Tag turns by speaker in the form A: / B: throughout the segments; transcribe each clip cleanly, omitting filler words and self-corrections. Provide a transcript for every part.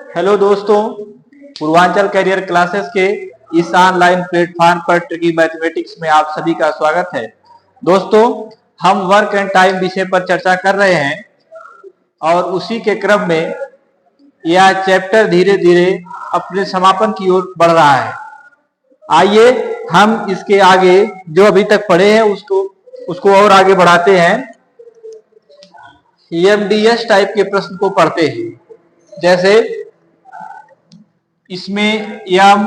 A: Hello दोस्तों, Purvanchal career classes के इस ऑनलाइन प्लेटफॉर्म पर ट्रिकी मैथमेटिक्स में आप सभी का स्वागत है। दोस्तों, हम वर्क एंड टाइम विषय पर चर्चा कर रहे हैं और उसी के क्रम में यह चैप्टर धीरे धीरे अपने समापन की ओर बढ़ रहा है। आइए हम इसके आगे जो अभी तक पढ़े हैं उसको और आगे बढ़ाते हैं। एमडीएस टाइप के प्रश्न को पढ़ते हैं। जैसे इसमें एम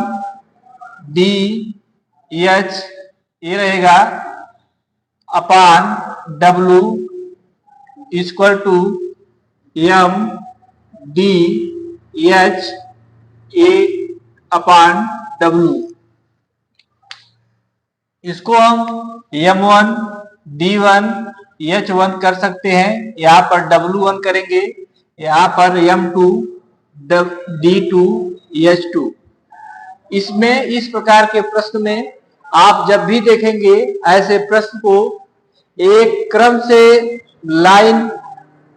A: डी एच ये रहेगा upon W equal to M D H A upon W. इसको हम M1 D1 H1 कर सकते हैं। यहाँ पर W1 करेंगे, यहाँ पर M2 D2 H2। इसमें इस प्रकार के प्रश्न में आप जब भी देखेंगे ऐसे प्रश्न को एक क्रम से लाइन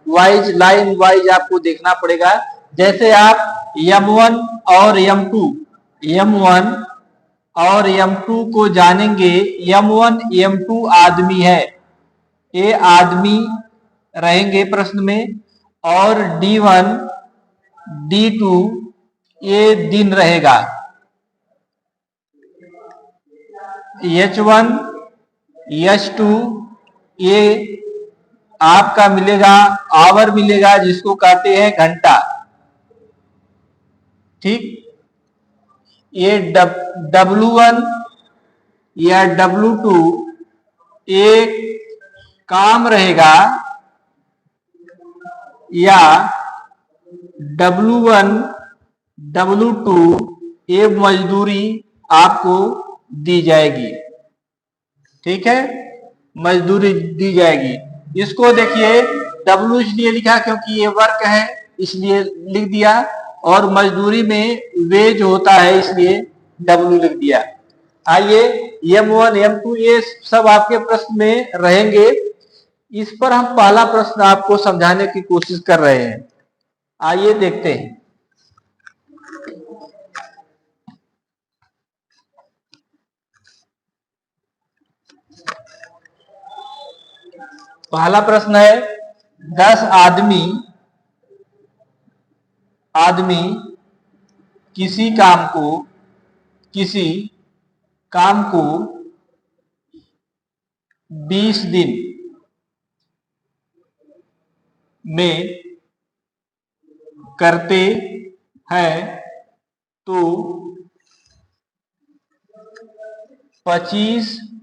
A: वाइज आपको देखना पड़ेगा। जैसे आप M1 और M1 और M2 को जानेंगे। M1 M2 आदमी है, ये आदमी रहेंगे प्रश्न में, और D1 D2 ये दिन रहेगा। H1 H2 ये आपका मिलेगा आवर मिलेगा, जिसको कहते हैं घंटा। ठीक, ये W1 या W2 एक काम रहेगा, या W1 W2 ये मजदूरी आपको दी जाएगी। ठीक है, मजदूरी दी जाएगी। इसको देखिए, W इसलिए लिखा क्योंकि ये वर्क है इसलिए लिख दिया, और मजदूरी में वेज होता है इसलिए W लिख दिया। आइए M1 M2 ये सब आपके प्रश्न में रहेंगे। इस पर हम पहला प्रश्न आपको समझाने की कोशिश कर रहे हैं। आइए देखते हैं। पहला प्रश्न है, 10 आदमी किसी काम को 20 दिन में करते हैं तो 25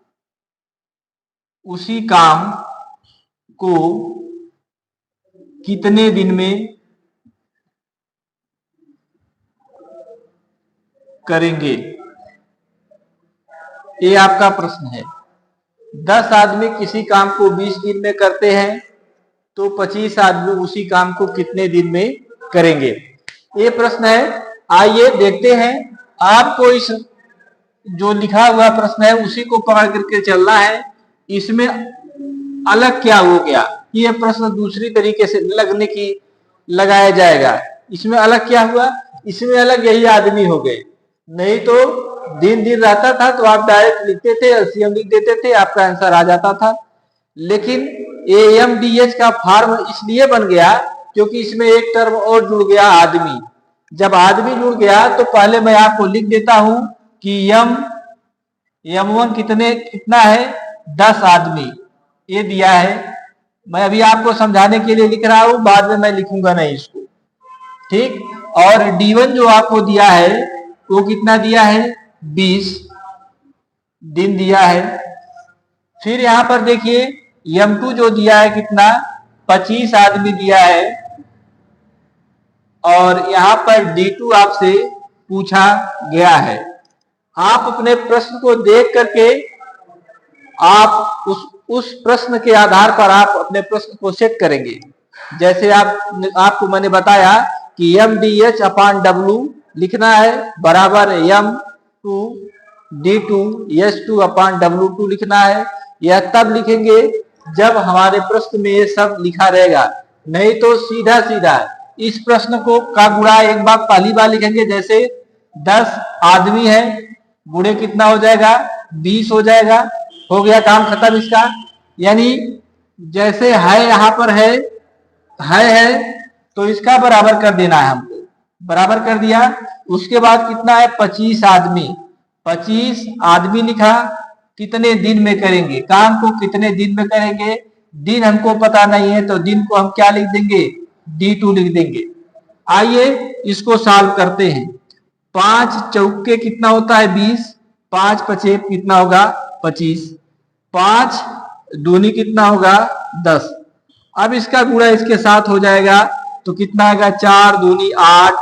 A: आदमी उसी काम को कितने दिन में करेंगे। ये आपका प्रश्न है। 10 आदमी किसी काम को 20 दिन में करते हैं तो 25 आदमी उसी काम को कितने दिन में करेंगे, ये प्रश्न है। आइए देखते हैं। आपको इस जो लिखा हुआ प्रश्न है उसी को पकड़ करके चलना है। इसमें अलग क्या हो गया, ये प्रश्न दूसरी तरीके से लगाया जाएगा। इसमें अलग क्या हुआ, इसमें अलग यही आदमी हो गए। नहीं तो दिन रहता था तो आप डायरेक्ट लिखते थे, एलसीएम लिख देते थे, आपका आंसर आ जाता था। लेकिन AMDH का फॉर्म इसलिए बन गया क्योंकि इसमें एक टर्म और जुड़ गया, आदमी। जब आदमी जुड़ गया तो पहले मैं आपको लिख देता हूं कि M1 कितना है, 10 आदमी ये दिया है। मैं अभी आपको समझाने के लिए लिख रहा हूं, बाद में मैं लिखूंगा नहीं इसको। ठीक, और D1 जो आपको दिया है वो कितना दिया है, 20 दिन दिया है। फिर यहां पर देखिए M2 जो दिया है कितना, 25 आदमी दिया है। और यहां पर D2 आपसे पूछा गया है। आप अपने प्रश्न को देख करके आप उस प्रश्न के आधार पर आप अपने प्रश्न को सेट करेंगे। जैसे आपको मैंने बताया कि MDH अपान W लिखना है बराबर M2 D2 S2 अपान W2 लिखना है। यह तब लिखेंगे जब हमारे प्रश्न में ये सब लिखा रहेगा, नहीं तो सीधा सीधा इस प्रश्न को का गुणा एक बार पहली बार लिखेंगे, जैसे 10 आदमी है, गुणे कितना हो जाएगा, 20 हो जाएगा, हो गया काम खत्म इसका। यानी जैसे है यहां पर है तो इसका बराबर कर देना है हमको, बराबर कर दिया। उसके बाद कितना है, 25 आदमी, 25 आदमी लिखा, कितने दिन में करेंगे काम को, कितने दिन में करेंगे, दिन हमको पता नहीं है तो दिन को हम क्या लिख देंगे, D2 लिख देंगे। आइए इसको सॉल्व करते हैं। 5 चौके कितना होता है, 20, 5 पचे कितना होगा, 25, 5 दूनी कितना होगा, 10। अब इसका गुणा इसके साथ हो जाएगा तो कितना आएगा, 4 दूनी 8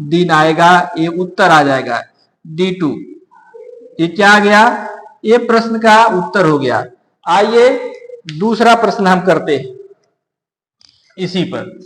A: दिन आएगा, ये उत्तर आ जाएगा D2। ये क्या आ गया, ये प्रश्न का उत्तर हो गया। आइए दूसरा प्रश्न हम करते हैं इसी पर।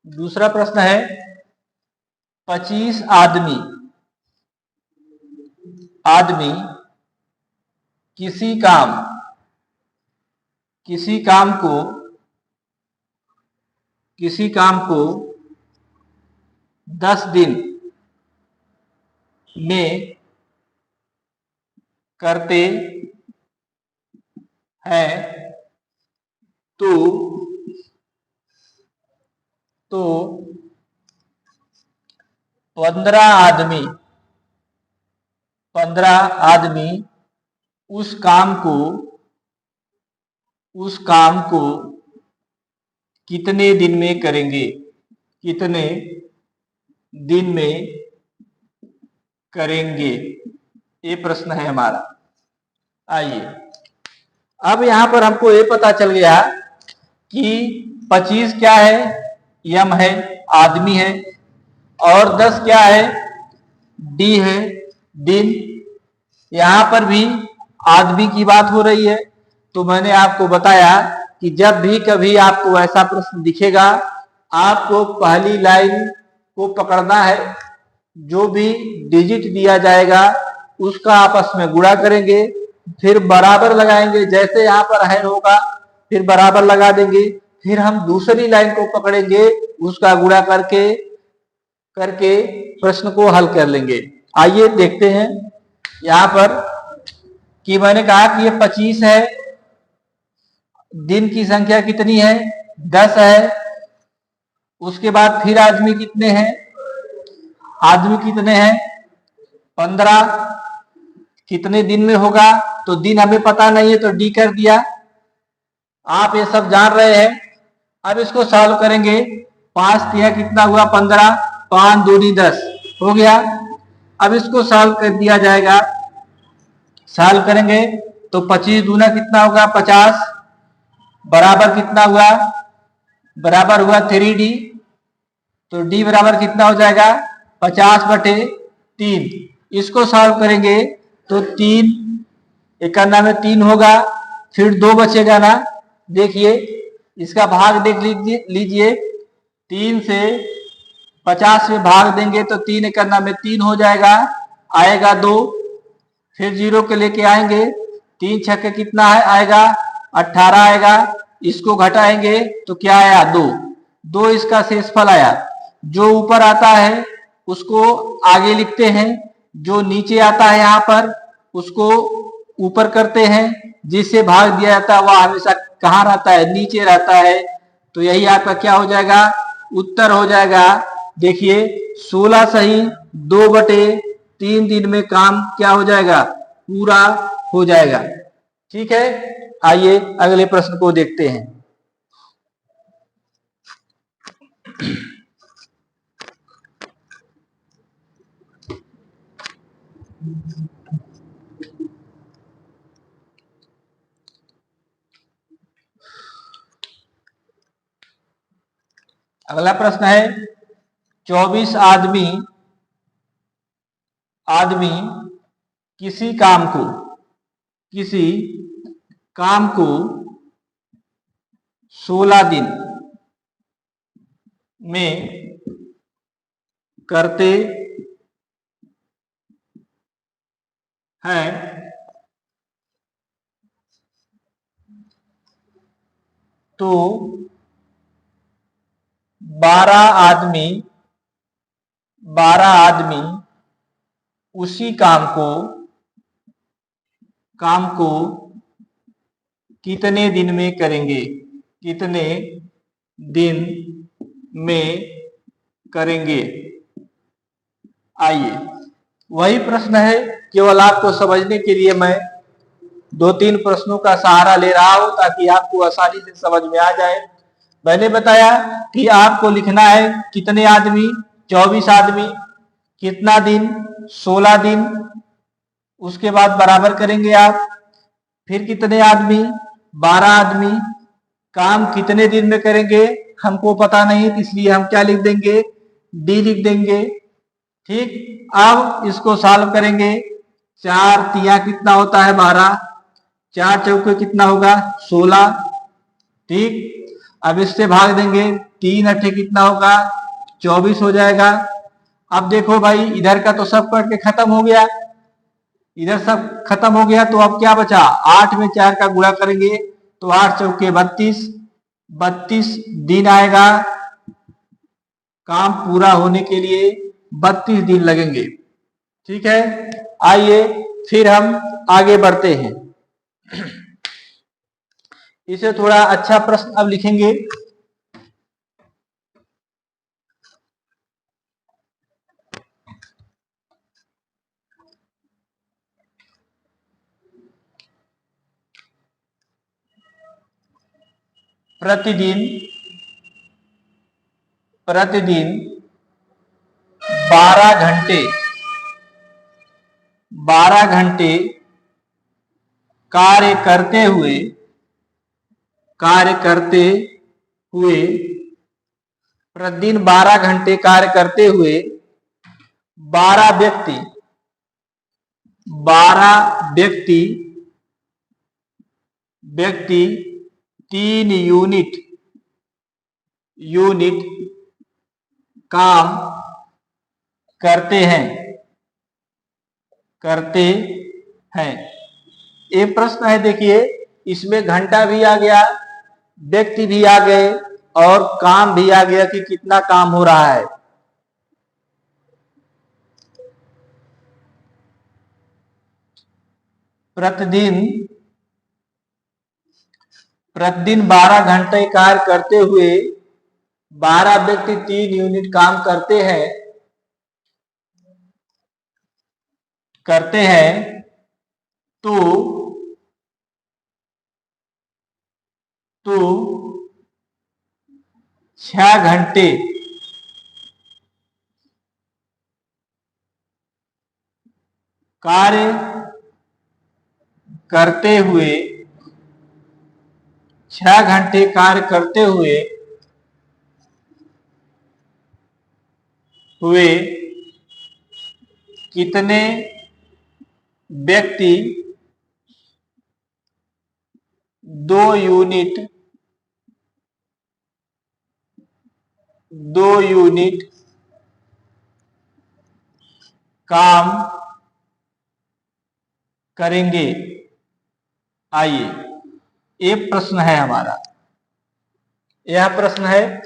A: दूसरा प्रश्न है, 25 आदमी किसी काम को 10 दिन में करते हैं तो 15 आदमी उस काम को कितने दिन में करेंगे, कितने दिन में करेंगे, ये प्रश्न है हमारा। आइए अब यहां पर हमको ये पता चल गया कि 25 क्या है, यम है, आदमी है, और 10 क्या है, डी है, दिन। यहां पर भी आदमी की बात हो रही है। तो मैंने आपको बताया कि जब भी कभी आपको ऐसा प्रश्न दिखेगा, आपको पहली लाइन को पकड़ना है, जो भी डिजिट दिया जाएगा उसका आपस में गुणा करेंगे, फिर बराबर लगाएंगे, जैसे यहाँ पर है होगा फिर बराबर लगा देंगे, फिर हम दूसरी लाइन को पकड़ेंगे, उसका गुणा करके प्रश्न को हल कर लेंगे। आइए देखते हैं यहाँ पर कि मैंने कहा कि ये 25 है, दिन की संख्या कितनी है, 10 है। उसके बाद फिर आदमी कितने हैं, 15। कितने दिन में होगा, तो दिन हमें पता नहीं है तो डी कर दिया। आप ये सब जान रहे हैं। अब इसको सॉल्व करेंगे, 5 तिया कितना हुआ, 15, 5 दूनी 10 हो गया। अब इसको सॉल्व कर दिया जाएगा, सॉल्व करेंगे तो 25 दूना कितना होगा, 50, बराबर कितना हुआ, बराबर हुआ 3D। तो D बराबर कितना हो जाएगा, 50/3। इसको सॉल्व करेंगे तो 3 51 में 3 होगा, फिर 2 बचेगा ना। देखिए इसका भाग देख लीजिए, 3 से 50 में भाग देंगे तो 3 51 में 3 हो जाएगा, आएगा 2, फिर 0 के लेके आएंगे, 3 छक्के कितना है आएगा, 18 आएगा। इसको घटाएंगे तो क्या आया, 2 इसका शेषफल आया। जो ऊपर आता है उसको आगे लिखते हैं, जो नीचे आता है यहाँ पर उसको ऊपर करते हैं, जिससे भाग दिया जाता है वह हमेशा कहाँ रहता है, नीचे रहता है। तो यही आपका क्या हो जाएगा, उत्तर हो जाएगा। देखिए 16 सही 2/3 दिन में काम क्या हो जाएगा, पूरा हो जाएगा। ठीक है, आइए अगले प्रश्न को देखते हैं। अगला प्रश्न है, 24 आदमी किसी काम को 16 दिन में करते हैं तो 12 आदमी उसी काम को कितने दिन में करेंगे? कितने दिन में करेंगे? आइए, वही प्रश्न है, केवल आपको समझने के लिए मैं 2-3 प्रश्नों का सहारा ले रहा हूं ताकि आपको आसानी से समझ में आ जाए। मैंने बताया कि आपको लिखना है कितने आदमी, 24 आदमी, कितना दिन, 16 दिन, उसके बाद बराबर करेंगे आप, फिर कितने आदमी, 12 आदमी, काम कितने दिन में करेंगे हमको पता नहीं, इसलिए हम क्या लिख देंगे? डी लिख देंगे। ठीक, अब इसको सॉल्व करेंगे। 4 तिया कितना होता है? 12, 4 चौके कितना होगा? 16। ठीक, अब इससे भाग देंगे, 3 अठे कितना होगा? 24 हो जाएगा। अब देखो भाई, इधर का तो सब करके खत्म हो गया, इधर सब खत्म हो गया, तो अब क्या बचा? 8 में 4 का गुणा करेंगे तो 8 चौके 32 दिन आएगा। काम पूरा होने के लिए 32 दिन लगेंगे। ठीक है, आइए फिर हम आगे बढ़ते हैं। इसे थोड़ा अच्छा प्रश्न अब लिखेंगे। प्रतिदिन 12 घंटे कार्य करते हुए प्रतिदिन 12 घंटे कार्य करते हुए 12 व्यक्ति 3 यूनिट काम करते हैं। ये प्रश्न है, देखिए इसमें घंटा भी आ गया, व्यक्ति भी आ गए और काम भी आ गया कि कितना काम हो रहा है। प्रतिदिन 12 घंटे कार्य करते हुए 12 व्यक्ति 3 यूनिट काम करते हैं तो 6 घंटे कार्य करते हुए 6 घंटे कार्य करते हुए कितने व्यक्ति 2 यूनिट काम करेंगे? आइए, ये प्रश्न है हमारा, यह प्रश्न है।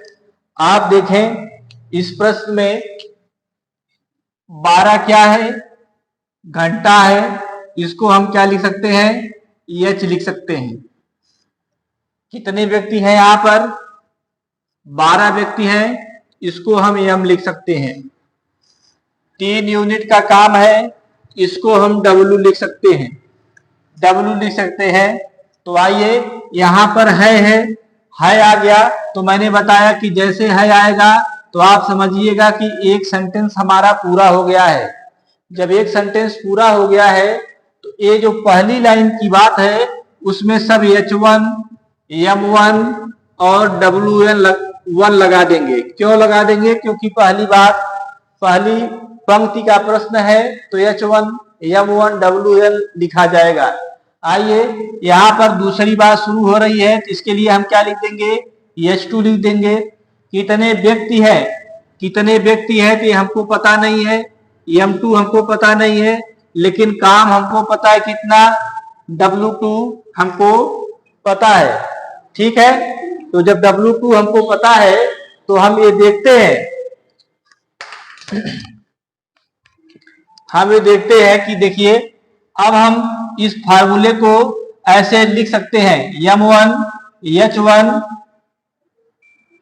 A: आप देखें इस प्रश्न में 12 क्या है? घंटा है, इसको हम क्या लिख सकते हैं? एच लिख सकते हैं। कितने व्यक्ति हैं यहाँ पर? 12 व्यक्ति हैं, इसको हम एम लिख सकते हैं। 3 यूनिट का काम है, इसको हम डब्ल्यू लिख सकते हैं। तो आइए, यहाँ पर है आ गया, तो मैंने बताया कि जैसे है आएगा तो आप समझिएगा कि एक सेंटेंस हमारा पूरा हो गया है। जब एक सेंटेंस पूरा हो गया है तो ये जो पहली लाइन की बात है उसमें सब H1, M1 और WN1 लगा देंगे। क्यों लगा देंगे? क्योंकि पहली पंक्ति का प्रश्न है तो H1, M1WL लिखा जाएगा। आइए यहाँ पर दूसरी बात शुरू हो रही है, तो इसके लिए हम क्या लिख देंगे, H2 लिख देंगे। कितने व्यक्ति है, कितने व्यक्ति है तो हमको पता नहीं है, M2 हमको पता नहीं है, लेकिन काम हमको पता है कितना, W2 हमको पता है। ठीक है, तो जब W2 हमको पता है तो हम ये देखते हैं, हम ये देखते हैं कि देखिए अब हम इस फार्मूले को ऐसे लिख सकते हैं, M1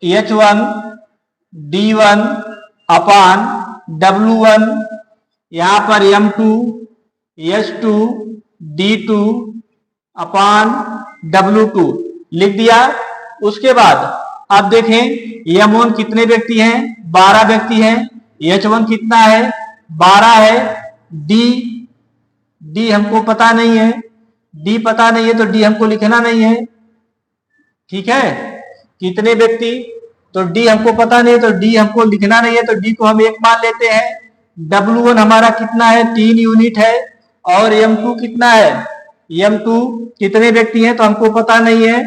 A: H1 D1 अपान W1, यहां पर M2 H2 D2 अपान W2 लिख दिया। उसके बाद अब देखें M1 कितने व्यक्ति हैं, 12 व्यक्ति हैं, H1 कितना है, 12 है, D हमको पता नहीं है, D पता नहीं है तो D हमको लिखना नहीं है। ठीक है, कितने व्यक्ति, तो D हमको पता नहीं है तो D हमको लिखना नहीं है, तो D को हम 1 मान लेते हैं। W1 हमारा कितना है, 3 यूनिट है, और M2 कितना है, M2 कितने व्यक्ति हैं तो हमको पता नहीं है,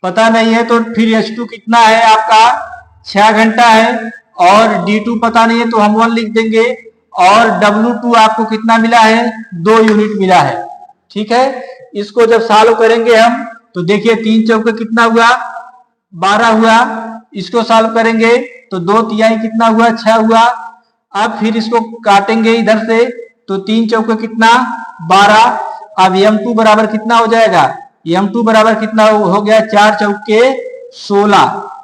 A: पता नहीं है, तो फिर H2 कितना है आपका 6 घंटा है, और D2 पता नहीं है तो हम 1 लिख देंगे, और W2 आपको कितना मिला है, 2 यूनिट मिला है। ठीक है, इसको जब सॉल्व करेंगे हम तो देखिए 3 चौके कितना हुआ, 12 हुआ, इसको सॉल्व करेंगे तो 2 तिहाई कितना हुआ, 6 हुआ। अब फिर इसको काटेंगे इधर से तो 3 चौके कितना, 12। अब M2 बराबर कितना हो जाएगा, M2 बराबर कितना हो गया, 4 चौके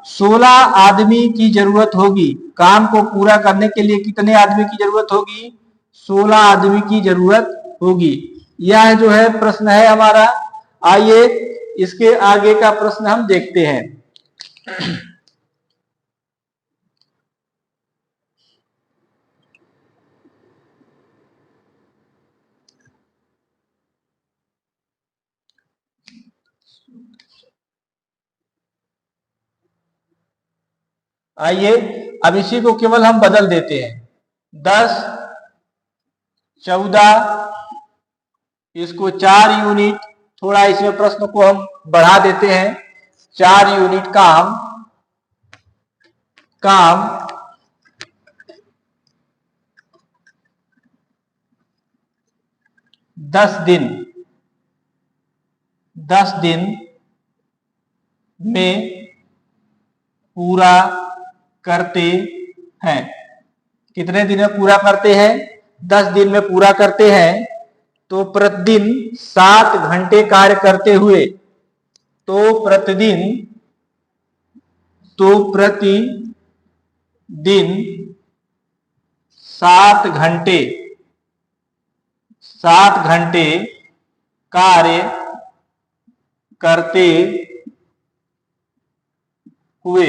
A: 16 आदमी की जरूरत होगी। काम को पूरा करने के लिए कितने आदमी की जरूरत होगी, 16 आदमी की जरूरत होगी। यह जो है प्रश्न है हमारा। आइए इसके आगे का प्रश्न हम देखते हैं। आइए अब इसी को केवल हम बदल देते हैं, 10 14, इसको 4 यूनिट, थोड़ा इसमें प्रश्न को हम बढ़ा देते हैं, 4 यूनिट काम 10 दिन में पूरा करते हैं। कितने दिन में पूरा करते हैं, 10 दिन में पूरा करते हैं। तो प्रतिदिन 7 घंटे कार्य करते हुए, प्रतिदिन 7 घंटे कार्य करते हुए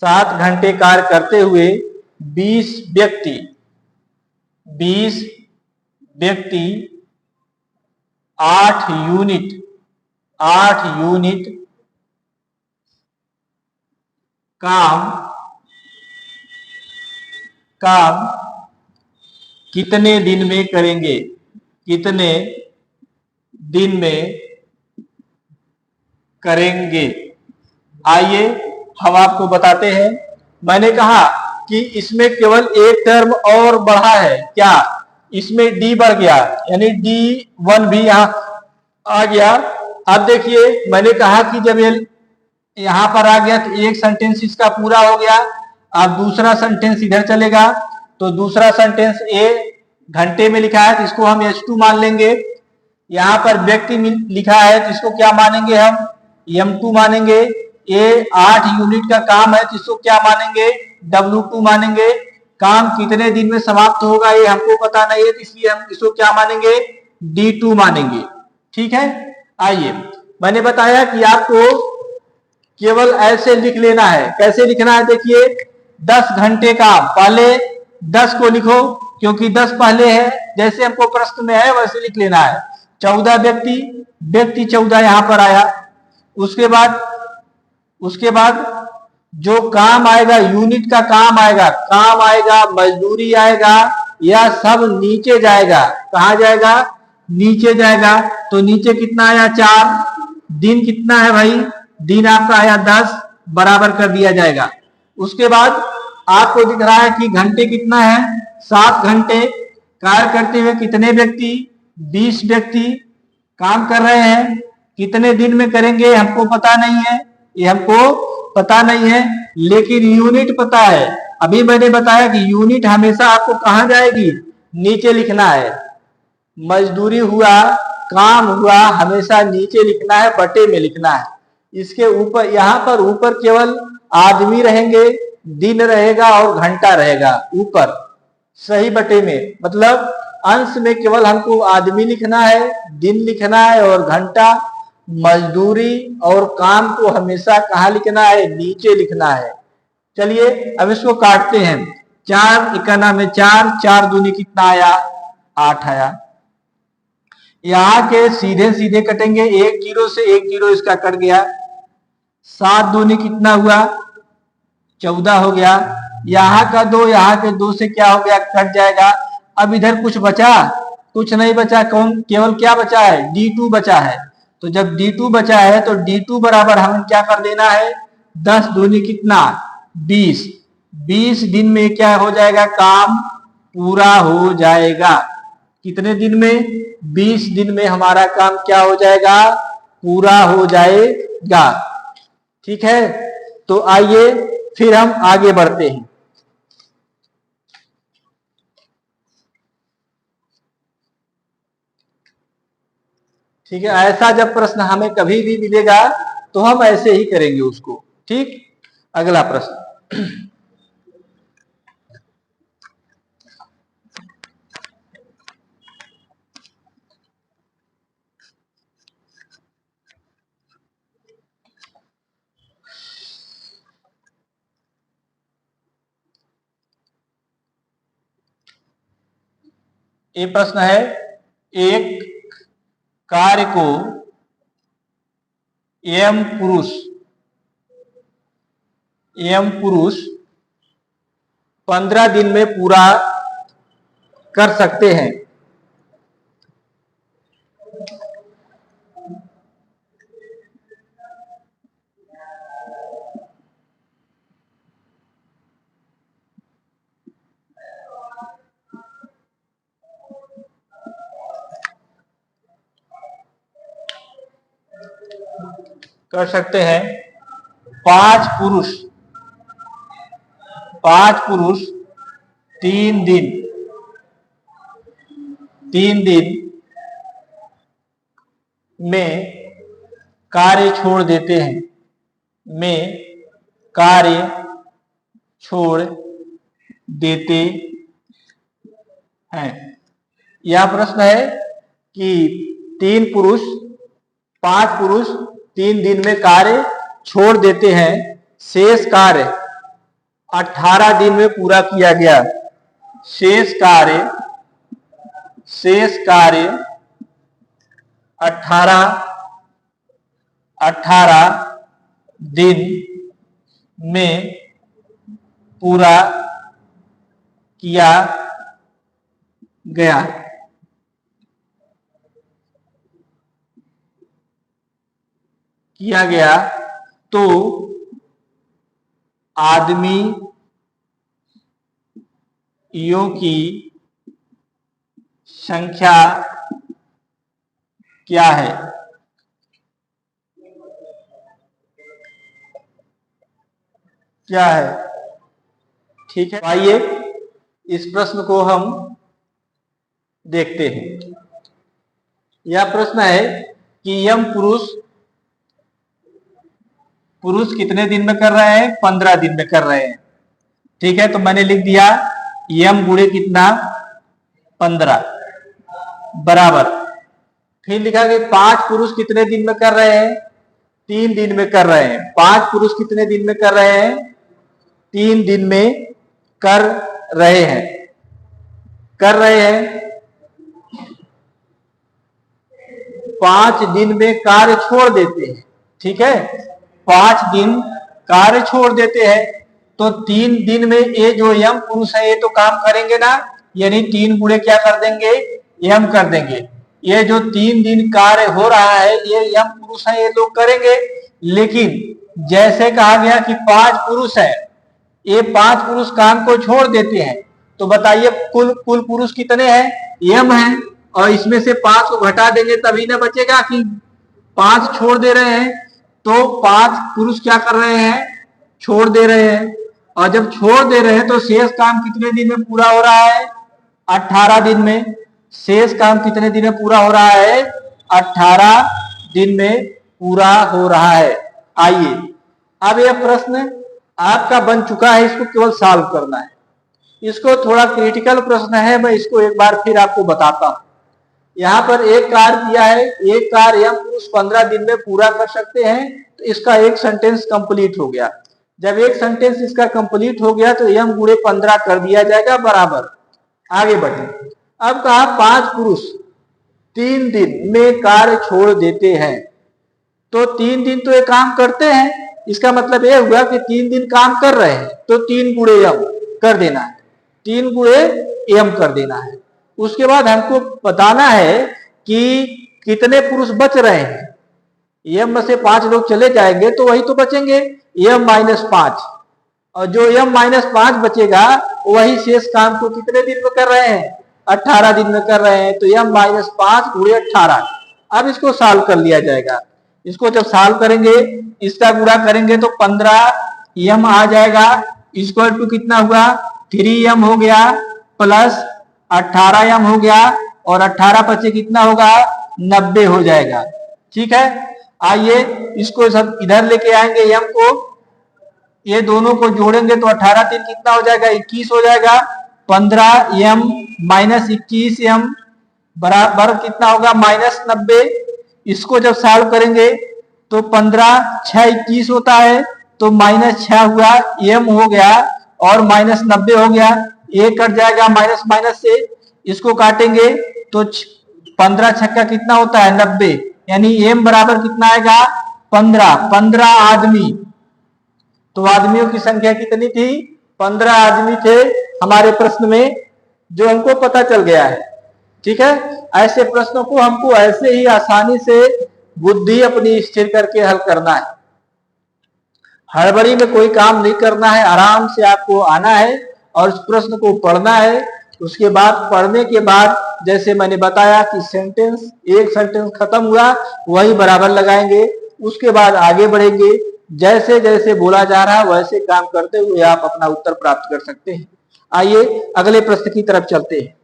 A: 7 घंटे कार्य करते हुए 20 व्यक्ति 8 यूनिट काम कितने दिन में करेंगे, कितने दिन में करेंगे। आइए हम आपको बताते हैं। मैंने कहा कि इसमें केवल एक टर्म और बढ़ा है, क्या, इसमें D बढ़ गया, यानी D1 भी यहाँ आ गया। अब देखिए मैंने कहा कि जब ये यहाँ पर आ गया तो एक सेंटेंस इसका पूरा हो गया। अब दूसरा सेंटेंस इधर चलेगा, तो दूसरा सेंटेंस ए घंटे में लिखा है तो इसको हम H2 मान लेंगे। यहाँ पर व्यक्ति लिखा है तो इसको क्या मानेंगे, हम M2 मानेंगे। ये 8 यूनिट का काम है तो इसको क्या मानेंगे, W2 मानेंगे। काम कितने दिन में समाप्त होगा ये हमको पता नहीं है, तो इसलिए हम इसको क्या मानेंगे, D2 मानेंगे। ठीक है, आइए मैंने बताया कि आपको केवल ऐसे लिख लेना है। कैसे लिखना है, देखिए 10 घंटे काम, पहले 10 को लिखो क्योंकि 10 पहले है, जैसे हमको प्रश्न में है वैसे लिख लेना है। 14 व्यक्ति 14 यहां पर आया। उसके बाद जो काम आएगा, यूनिट का काम आएगा, मजदूरी आएगा, या सब नीचे जाएगा। कहा जाएगा? नीचे जाएगा। तो नीचे कितना आया? 4। दिन कितना है भाई? दिन आपका आया 10, बराबर कर दिया जाएगा। उसके बाद आपको दिख रहा है कि घंटे कितना है? 7 घंटे। कार्य करते हुए कितने व्यक्ति? 20 व्यक्ति काम कर रहे हैं। कितने दिन में करेंगे हमको पता नहीं है, ये हमको पता नहीं है, लेकिन यूनिट पता है। अभी मैंने बताया कि यूनिट हमेशा आपको कहां जाएगी? नीचे लिखना है। मजदूरी हुआ, काम हुआ, हमेशा नीचे लिखना है, बटे में लिखना है। इसके ऊपर, यहां पर ऊपर केवल आदमी रहेंगे, दिन रहेगा और घंटा रहेगा ऊपर, सही बटे में। मतलब अंश में केवल हमको आदमी लिखना है, दिन लिखना है और घंटा। मजदूरी और काम को हमेशा कहाँ लिखना है? नीचे लिखना है। चलिए अब इसको काटते हैं। 4 इकाना में 4, 4 दूनी कितना आया? 8 आया। यहाँ के सीधे सीधे कटेंगे, 1 जीरो से 1 जीरो इसका कट गया। 7 दूनी कितना हुआ? 14 हो गया। यहाँ का 2, यहाँ के 2 से क्या हो गया? कट जाएगा। अब इधर कुछ बचा? कुछ नहीं बचा। कौन? केवल क्या बचा है? D2 बचा है। तो जब D2 बचा है तो D2 बराबर हमें क्या कर देना है? 10 दूनी कितना? 20। 20 दिन में क्या हो जाएगा? काम पूरा हो जाएगा। कितने दिन में? 20 दिन में हमारा काम क्या हो जाएगा? पूरा हो जाएगा। ठीक है, तो आइए फिर हम आगे बढ़ते हैं। ठीक है, ऐसा जब प्रश्न हमें कभी भी मिलेगा तो हम ऐसे ही करेंगे उसको। ठीक, अगला प्रश्न। ये प्रश्न है, एक कार्य को एम पुरुष 15 दिन में पूरा कर सकते हैं। कर सकते हैं। 5 पुरुष 3 दिन में कार्य छोड़ देते हैं, यह प्रश्न है कि 5 पुरुष 3 दिन में कार्य छोड़ देते हैं। शेष कार्य 18 दिन में पूरा किया गया। शेष कार्य 18 दिन में पूरा किया गया तो आदमियों की संख्या क्या है? ठीक है, आइए इस प्रश्न को हम देखते हैं। यह प्रश्न है कि यम पुरुष कितने दिन में कर रहे हैं? 15 दिन में कर रहे हैं। ठीक है, तो मैंने लिख दिया यम गुणे कितना? 15 बराबर। फिर लिखा कि 5 पुरुष कितने दिन में कर रहे हैं? 3 दिन में कर रहे हैं। 5 पुरुष कितने दिन में कर रहे हैं? 3 दिन में कर रहे हैं। 5 दिन में कार्य छोड़ देते हैं। ठीक है, 5 दिन कार्य छोड़ देते हैं तो 3 दिन में ये जो यम पुरुष है ये तो काम करेंगे ना, यानी 3 गुणे क्या कर देंगे, यम कर देंगे। ये जो 3 दिन कार्य हो रहा है ये यम पुरुष है, ये लोग करेंगे। लेकिन जैसे कहा गया कि 5 पुरुष है, ये 5 पुरुष काम को छोड़ देते हैं, तो बताइए कुल पुरुष कितने हैं, यम है, और इसमें से 5 को घटा देंगे तभी ना बचेगा कि 5 छोड़ दे रहे हैं, तो 5 पुरुष क्या कर रहे हैं, छोड़ दे रहे हैं। और जब छोड़ दे रहे हैं तो शेष काम कितने दिन में पूरा हो रहा है, 18 दिन में। शेष काम कितने दिन में पूरा हो रहा है, 18 दिन में पूरा हो रहा है। आइए अब यह प्रश्न आपका बन चुका है, इसको केवल सॉल्व करना है। इसको थोड़ा क्रिटिकल प्रश्न है, मैं इसको एक बार फिर आपको बताता हूं। यहाँ पर एक कार्य दिया है, एक कार्य यम पुरुष 15 दिन में पूरा कर सकते हैं, तो इसका एक सेंटेंस कंप्लीट हो गया। जब एक सेंटेंस इसका कंप्लीट हो गया तो यम गुणे 15 कर दिया जाएगा बराबर। आगे बढ़े। अब कहा 5 पुरुष 3 दिन में कार्य छोड़ देते हैं, तो 3 दिन तो ये काम करते हैं, इसका मतलब यह हुआ कि 3 दिन काम कर रहे हैं, तो 3 गुणे यम कर देना है, 3 गुणे यम कर देना है। उसके बाद हमको बताना है कि कितने पुरुष बच रहे हैं। यम में से 5 लोग चले जाएंगे तो वही तो बचेंगे, यम -5, और जो यम -5 बचेगा वही शेष काम को कितने दिन में कर रहे हैं, 18 दिन में कर रहे हैं, तो यम -5 गुणे 18। अब इसको सॉल्व कर लिया जाएगा। इसको जब सॉल्व करेंगे, इसका गुणा करेंगे तो 15 यम आ जाएगा, इक्वल टू कितना हुआ, 3 यम हो गया, प्लस 18 यम हो गया, और 18 पचे कितना होगा, 90 हो जाएगा। ठीक है, आइए इसको सब इधर लेके आएंगे यम को, ये दोनों को जोड़ेंगे तो 18 3 कितना हो जाएगा, 21 हो जाएगा। 15 यम -21 यम बराबर कितना होगा, -90। इसको जब सॉल्व करेंगे तो 15 6 21 होता है, तो -6 हुआ, यम हो गया और -90 हो गया, ये कट जाएगा माइनस माइनस से। इसको काटेंगे तो 15 छक्का कितना होता है, 90, यानी एम बराबर कितना आएगा, 15 आदमी। तो आदमियों की संख्या कितनी थी, 15 आदमी थे हमारे प्रश्न में, जो हमको पता चल गया है। ठीक है, ऐसे प्रश्नों को हमको ऐसे ही आसानी से बुद्धि अपनी स्थिर करके हल करना है। हड़बड़ी में कोई काम नहीं करना है, आराम से आपको आना है और उस प्रश्न को पढ़ना है। उसके बाद पढ़ने के बाद जैसे मैंने बताया कि सेंटेंस, एक सेंटेंस खत्म हुआ वही बराबर लगाएंगे, उसके बाद आगे बढ़ेंगे। जैसे जैसे बोला जा रहा है वैसे काम करते हुए आप अपना उत्तर प्राप्त कर सकते हैं। आइए अगले प्रश्न की तरफ चलते हैं।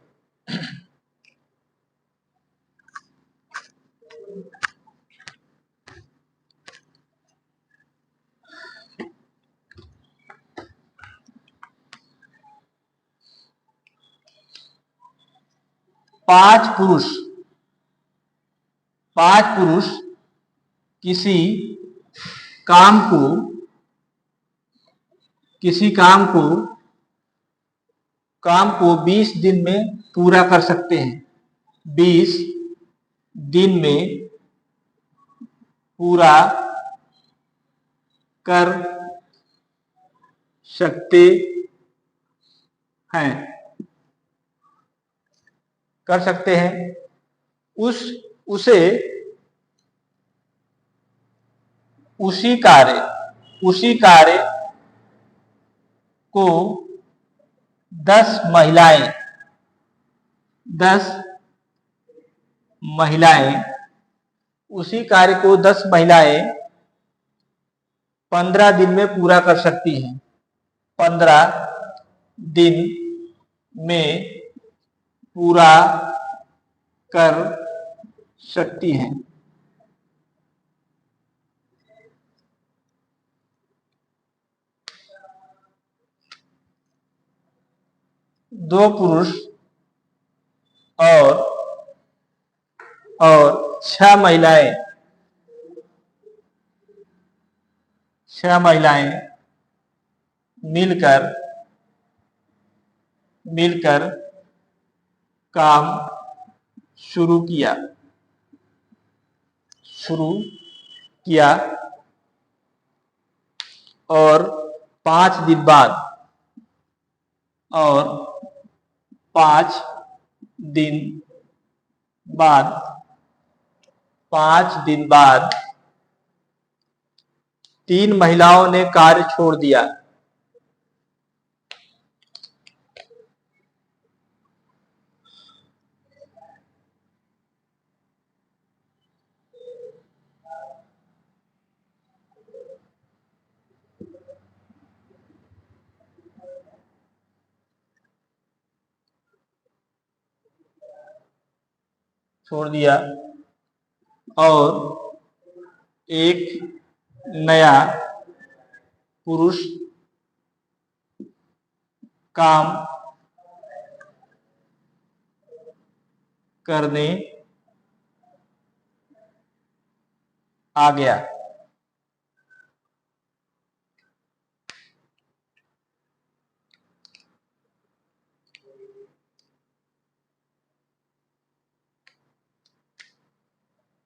A: पांच पुरुष किसी काम को 20 दिन में पूरा कर सकते हैं, 20 दिन में पूरा कर सकते हैं, उसी कार्य को 10 महिलाएं उसी कार्य को 10 महिलाएं 15 दिन में पूरा कर सकती हैं, 15 दिन में पूरा कर सकती हैं। दो पुरुष और 6 महिलाएं मिलकर काम शुरू किया और 5 दिन बाद, और 5 दिन बाद, 5 दिन बाद 3 महिलाओं ने कार्य छोड़ दिया। छोड़ दिया और एक नया पुरुष काम करने आ गया।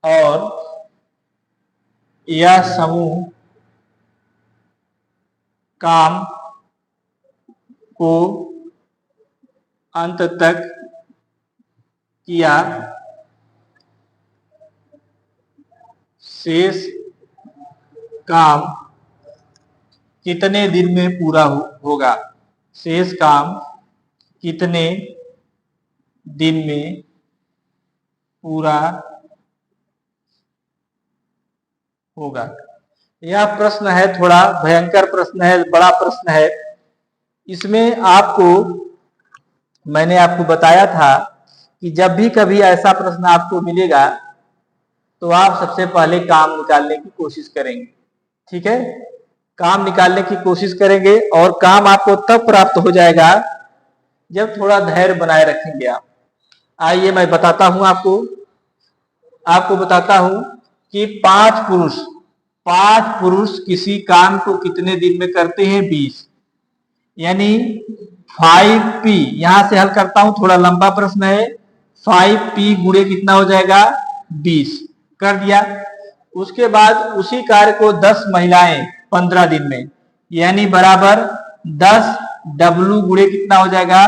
A: और यह समूह काम को अंत तक किया। शेष काम कितने दिन में पूरा होगा? शेष काम कितने दिन में पूरा होगा? यह प्रश्न है, थोड़ा भयंकर प्रश्न है, बड़ा प्रश्न है। इसमें आपको, मैंने आपको बताया था कि जब भी कभी ऐसा प्रश्न आपको मिलेगा तो आप सबसे पहले काम निकालने की कोशिश करेंगे। ठीक है, काम निकालने की कोशिश करेंगे और काम आपको तब प्राप्त हो जाएगा जब थोड़ा धैर्य बनाए रखेंगे आप। आइए मैं बताता हूं आपको बताता हूं कि 5 पुरुष किसी काम को कितने दिन में करते हैं? 20, यानी 5p। यहां से हल करता हूं, थोड़ा लंबा प्रश्न है। 5p गुणे कितना हो जाएगा? 20 कर दिया। उसके बाद उसी कार्य को 10 महिलाएं 15 दिन में, यानी बराबर 10w गुणे कितना हो जाएगा?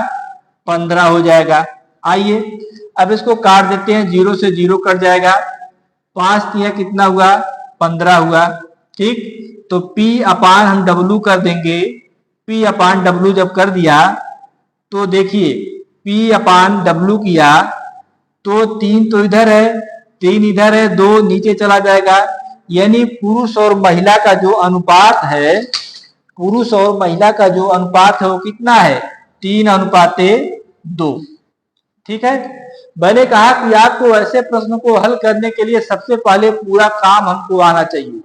A: 15 हो जाएगा। आइए अब इसको काट देते हैं, 0 से 0 कट जाएगा। 5 तिया कितना हुआ? 15 हुआ। ठीक, तो p अपान हम w कर देंगे। p अपान w जब कर दिया तो देखिए p अपान w किया तो 3 तो इधर है, 3 इधर है, 2 नीचे चला जाएगा। यानी पुरुष और महिला का जो अनुपात है, पुरुष और महिला का जो अनुपात है वो कितना है? 3:2। ठीक है, मैंने कहा कि आपको ऐसे प्रश्नों को हल करने के लिए सबसे पहले पूरा काम हमको आना चाहिए,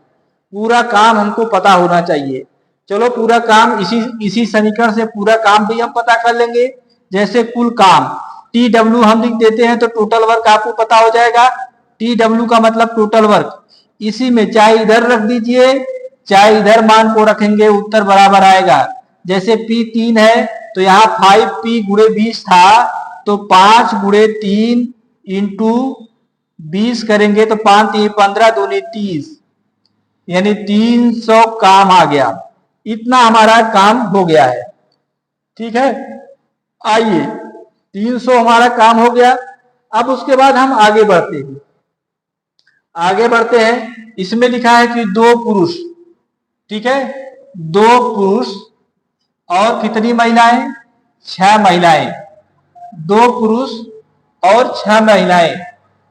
A: पूरा काम हमको पता होना चाहिए। चलो पूरा काम इसी समीकरण से पूरा काम भी हम पता कर लेंगे। जैसे कुल काम TW हम लिख देते हैं तो टोटल वर्क आपको पता हो जाएगा। TW का मतलब टोटल वर्क। इसी में चाहे इधर रख दीजिए चाहे इधर मान को रखेंगे, उत्तर बराबर आएगा। जैसे P 3 है तो यहाँ 5p गुणे 20 था, तो 5 गुणे 3 इंटू 20 करेंगे तो 5 3 15 दूनी 30, यानी 300 काम आ गया। इतना हमारा काम हो गया है। ठीक है, आइए 300 हमारा काम हो गया। अब उसके बाद हम आगे बढ़ते हैं। इसमें लिखा है कि 2 पुरुष, ठीक है, 2 पुरुष और कितनी महिलाएं? 6 महिलाएं। 2 पुरुष और 6 महिलाएं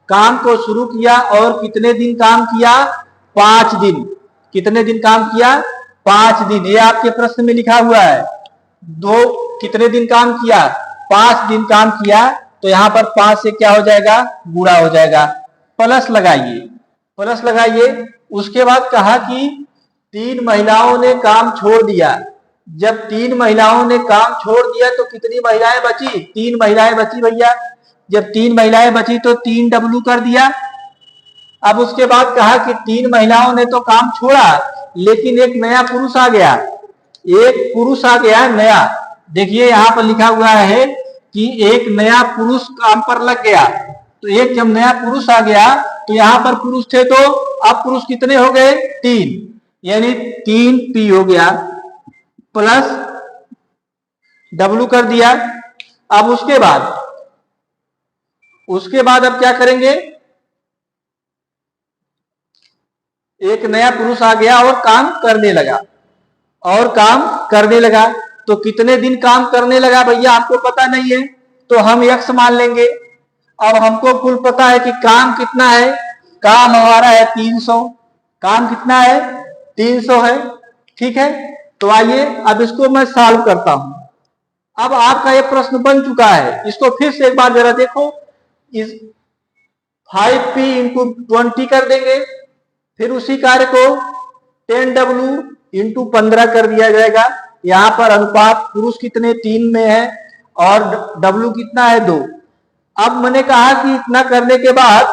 A: काम को शुरू किया और कितने दिन काम किया? 5 दिन। कितने दिन काम किया? 5 दिन। ये आपके प्रश्न में लिखा हुआ है। कितने दिन काम किया? 5 दिन काम किया, तो यहां पर 5 से क्या हो जाएगा? गुणा हो जाएगा। प्लस लगाइए। उसके बाद कहा कि 3 महिलाओं ने काम छोड़ दिया। जब 3 महिलाओं ने काम छोड़ दिया तो कितनी महिलाएं बची? 3 महिलाएं बची भैया। जब 3 महिलाएं बची तो 3w कर दिया। अब उसके बाद कहा कि 3 महिलाओं ने तो काम छोड़ा लेकिन एक नया पुरुष आ गया, नया। देखिए यहाँ पर लिखा हुआ है कि एक नया पुरुष काम पर लग गया। तो एक जब नया पुरुष आ गया तो यहाँ पर पुरुष थे तो अब पुरुष कितने हो गए? 3। यानी 3p हो गया प्लस W कर दिया। अब उसके बाद अब क्या करेंगे, एक नया पुरुष आ गया और काम करने लगा। तो कितने दिन काम करने लगा भैया हमको पता नहीं है, तो हम x मान लेंगे। अब हमको कुल पता है कि काम कितना है, काम हमारा है 300, काम कितना है 300 है, ठीक है। तो आइए अब इसको मैं सॉल्व करता हूं। अब आपका ये प्रश्न बन चुका है, इसको फिर से एक बार जरा देखो। इस 5p इंटू 20 कर देंगे, फिर उसी कार्य को 10w इंटू 15 कर दिया जाएगा। यहां पर अनुपात पुरुष कितने 3 में है और w कितना है 2। अब मैंने कहा कि इतना करने के बाद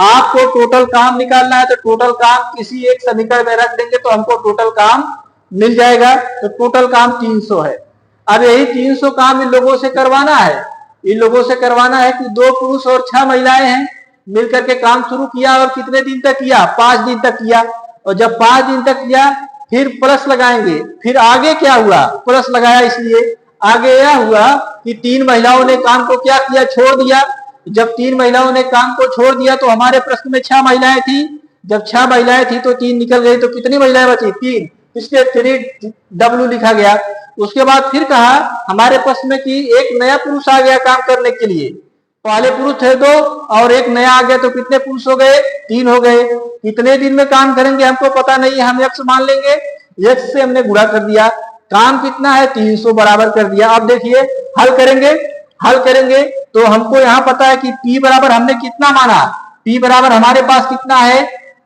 A: आपको टोटल काम निकालना है, तो टोटल काम किसी एक समीकरण में रख देंगे तो हमको टोटल काम मिल जाएगा। तो टोटल काम 300 है। अब यही 300 काम इन लोगों से करवाना है कि 2 पुरुष और 6 महिलाएं हैं, मिलकर के काम शुरू किया। और कितने दिन तक किया, 5 दिन तक किया। और जब 5 दिन तक किया फिर प्लस लगाएंगे। फिर आगे क्या हुआ, प्लस लगाया इसलिए आगे यह हुआ कि 3 महिलाओं ने काम को क्या किया, छोड़ दिया। जब 3 महिलाओं ने काम को छोड़ दिया तो हमारे प्रश्न में 6 महिलाएं थी। जब 6 महिलाएं थी तो 3 निकल गई, तो कितनी महिलाएं बची 3, इसलिए 3w लिखा गया। उसके बाद फिर कहा हमारे प्रश्न में कि एक नया पुरुष आ गया काम करने के लिए। पहले पुरुष थे 2 और एक नया आ गया, तो कितने पुरुष हो गए 3 हो गए। कितने दिन में काम करेंगे हमको पता नहीं है, हम x मान लेंगे। x से हमने गुणा कर दिया, काम कितना है 300 बराबर कर दिया। अब देखिए हल करेंगे तो हमको यहाँ पता है कि p बराबर हमने कितना माना, p बराबर हमारे पास कितना है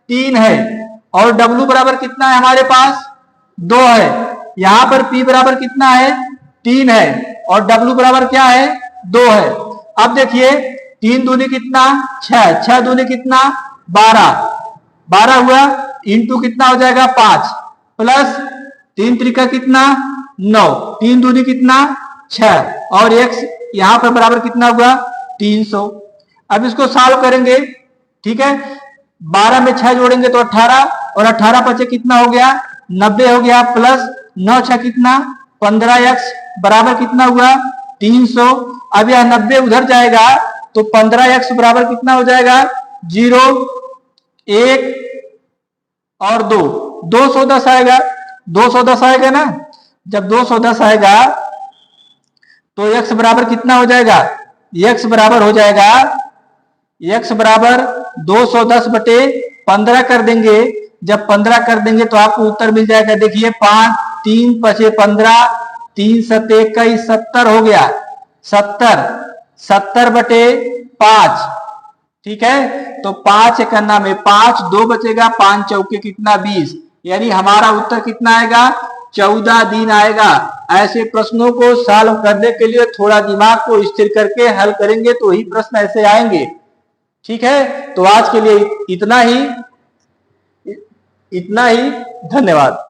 A: 3 है और w बराबर कितना है हमारे पास 2 है। यहाँ पर p बराबर कितना है 3 है और w बराबर क्या है 2 है। अब देखिए 3 दूनी कितना 6, 6 दूनी कितना 12 हुआ, इंटू कितना हो जाएगा 5 प्लस 3 त्रिका कितना 9, 3 दूनी कितना 6 और x यहाँ पर बराबर कितना हुआ 300। अब इसको सॉल्व करेंगे, ठीक है। 12 में 6 जोड़ेंगे तो 18 और 18 पचे कितना हो गया 90 हो गया, प्लस 9 6 कितना 15x बराबर कितना हुआ 300। अब यह 90 उधर जाएगा तो 15x बराबर कितना हो जाएगा 0, 1 और 2, 210 आएगा। 210 आएगा ना, जब 210 आएगा तो x बराबर कितना हो जाएगा, x बराबर हो जाएगा, x बराबर 210 बटे 15 कर देंगे। जब 15 कर देंगे तो आपको उत्तर मिल जाएगा। देखिए 5 3 पचे 15, 3 7 21 70 हो गया, 70 बटे 5, ठीक है। तो 5 एकन्ना में 5, 2 बचेगा, 5 चौके कितना 20, यानी हमारा उत्तर कितना आएगा 14 दिन आएगा। ऐसे प्रश्नों को सॉल्व करने के लिए थोड़ा दिमाग को स्थिर करके हल करेंगे तो ही प्रश्न ऐसे आएंगे, ठीक है। तो आज के लिए इतना ही, धन्यवाद।